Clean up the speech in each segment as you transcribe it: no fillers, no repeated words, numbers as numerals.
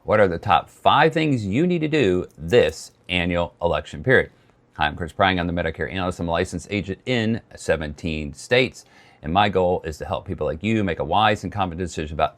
What are the top 5 things you need to do this annual election period? Hi, I'm Chris Prang. I'm the Medicare analyst. I'm a licensed agent in 17 states. And my goal is to help people like you make a wise and confident decision about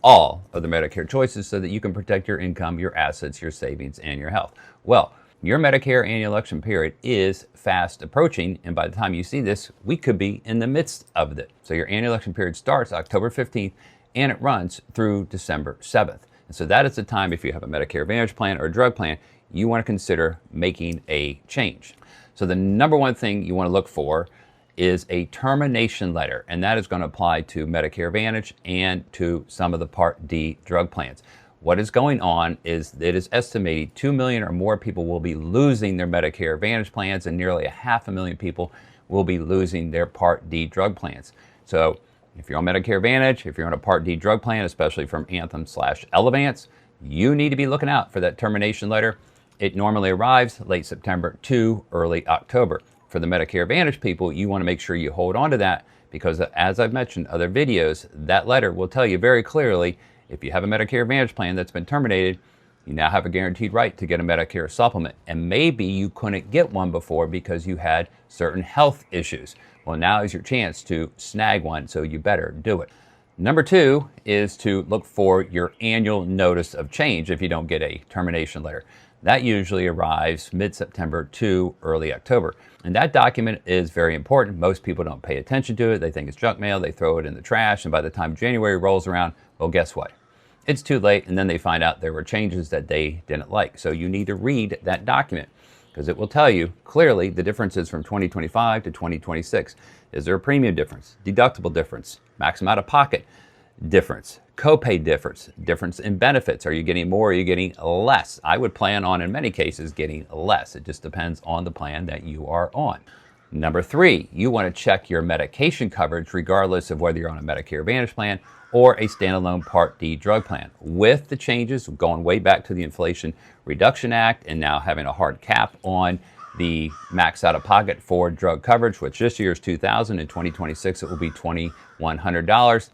all of the Medicare choices so that you can protect your income, your assets, your savings, and your health. Well, your Medicare annual election period is fast approaching, and by the time you see this, we could be in the midst of it. So your annual election period starts October 15th, and it runs through December 7th. And so that is the time, if you have a Medicare Advantage plan or a drug plan, you want to consider making a change. So the number one thing you want to look for is a termination letter, and that is going to apply to Medicare Advantage and to some of the Part D drug plans. What is going on is it is estimated 2 million or more people will be losing their Medicare Advantage plans, and nearly 500,000 people will be losing their Part D drug plans. So if you're on Medicare Advantage, if you're on a Part D drug plan, especially from Anthem/Elevance, you need to be looking out for that termination letter. It normally arrives late September to early October. For the Medicare Advantage people, you want to make sure you hold on to that because, as I've mentioned in other videos, that letter will tell you very clearly if you have a Medicare Advantage plan that's been terminated, you now have a guaranteed right to get a Medicare supplement. And maybe you couldn't get one before because you had certain health issues. Well, now is your chance to snag one, so you better do it. Number 2 is to look for your annual notice of change if you don't get a termination letter. That usually arrives mid-September to early October. And that document is very important. Most people don't pay attention to it. They think it's junk mail. They throw it in the trash. And by the time January rolls around, well, guess what? It's too late. And then they find out there were changes that they didn't like. So you need to read that document because it will tell you clearly the differences from 2025 to 2026. Is there a premium difference, deductible difference, maximum out of pocket difference, copay difference in benefits? Are you getting more? Are you getting less? I would plan on, in many cases, getting less. It just depends on the plan that you are on. Number 3, you want to check your medication coverage regardless of whether you're on a Medicare Advantage plan or a standalone Part D drug plan. With the changes going way back to the Inflation Reduction Act and now having a hard cap on the max out of pocket for drug coverage, which this year is $2,000, in 2026 it will be $2,100.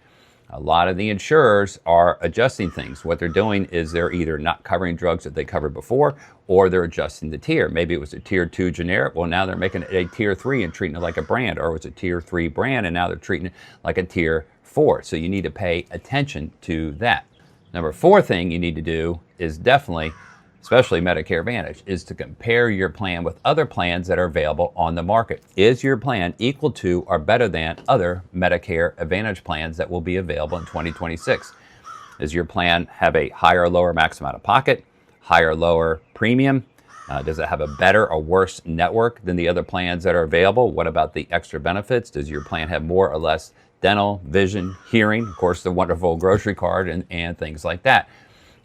A lot of the insurers are adjusting things. What they're doing is they're either not covering drugs that they covered before, or they're adjusting the tier. Maybe it was a tier 2 generic. Well, now they're making it a tier 3 and treating it like a brand, or it was a tier 3 brand and now they're treating it like a tier 4. So you need to pay attention to that. Number 4 thing you need to do is definitely, especially Medicare Advantage, is to compare your plan with other plans that are available on the market. Is your plan equal to or better than other Medicare Advantage plans that will be available in 2026? Does your plan have a higher or lower maximum out of pocket, higher or lower premium? Does it have a better or worse network than the other plans that are available? What about the extra benefits? Does your plan have more or less dental, vision, hearing, of course, the wonderful grocery card and things like that?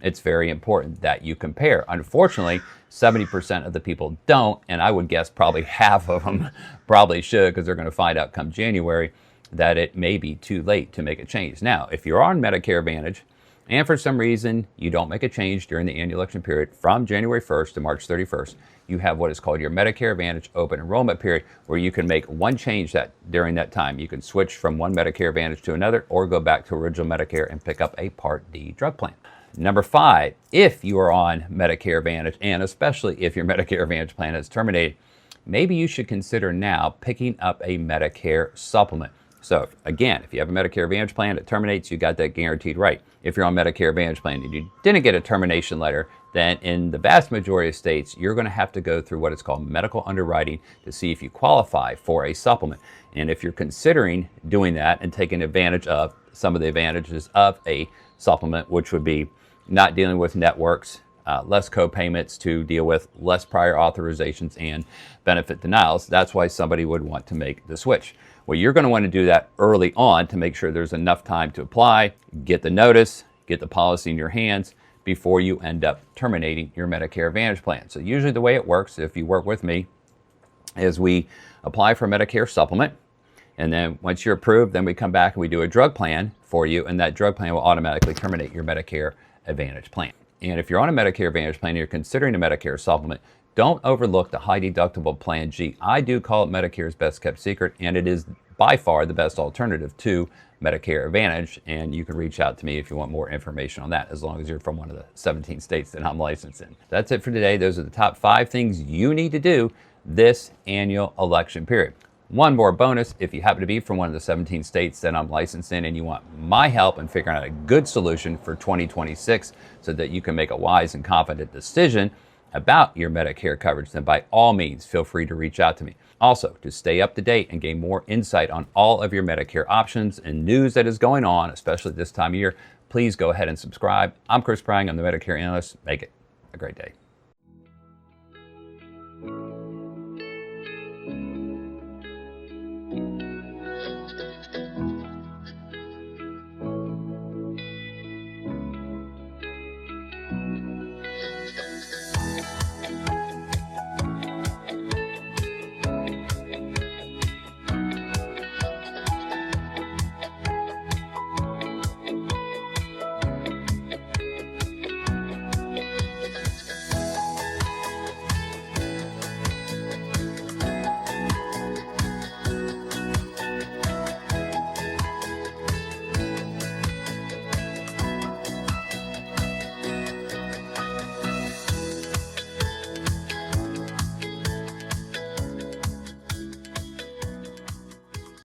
It's very important that you compare. Unfortunately, 70% of the people don't, and I would guess probably half of them probably should, because they're going to find out come January that it may be too late to make a change. Now, if you're on Medicare Advantage and for some reason you don't make a change during the annual election period from January 1st to March 31st, you have what is called your Medicare Advantage open enrollment period, where you can make one change during that time. You can switch from one Medicare Advantage to another or go back to original Medicare and pick up a Part D drug plan. Number 5, if you are on Medicare Advantage, and especially if your Medicare Advantage plan is terminated, maybe you should consider now picking up a Medicare supplement. So again, if you have a Medicare Advantage plan that terminates, you got that guaranteed right. If you're on Medicare Advantage plan and you didn't get a termination letter, then in the vast majority of states, you're going to have to go through what is called medical underwriting to see if you qualify for a supplement. And if you're considering doing that and taking advantage of some of the advantages of a supplement, which would be not dealing with networks, less co-payments to deal with, less prior authorizations and benefit denials, that's why somebody would want to make the switch. Well, you're going to want to do that early on to make sure there's enough time to apply, get the notice, get the policy in your hands before you end up terminating your Medicare Advantage plan. So usually the way it works, if you work with me, is we apply for a Medicare supplement, and then once you're approved, then we come back and we do a drug plan for you, and that drug plan will automatically terminate your Medicare Advantage plan. And if you're on a Medicare Advantage plan and you're considering a Medicare supplement, don't overlook the high deductible Plan G. I do call it Medicare's best kept secret, and it is by far the best alternative to Medicare Advantage, and you can reach out to me if you want more information on that, as long as you're from one of the 17 states that I'm licensed in. That's it for today. Those are the top 5 things you need to do this annual election period. One more bonus, if you happen to be from one of the 17 states that I'm licensed in and you want my help in figuring out a good solution for 2026 so that you can make a wise and confident decision about your Medicare coverage, then by all means, feel free to reach out to me. Also, to stay up to date and gain more insight on all of your Medicare options and news that is going on, especially this time of year, please go ahead and subscribe. I'm Chris Prying. I'm the Medicare Analyst. Make it a great day.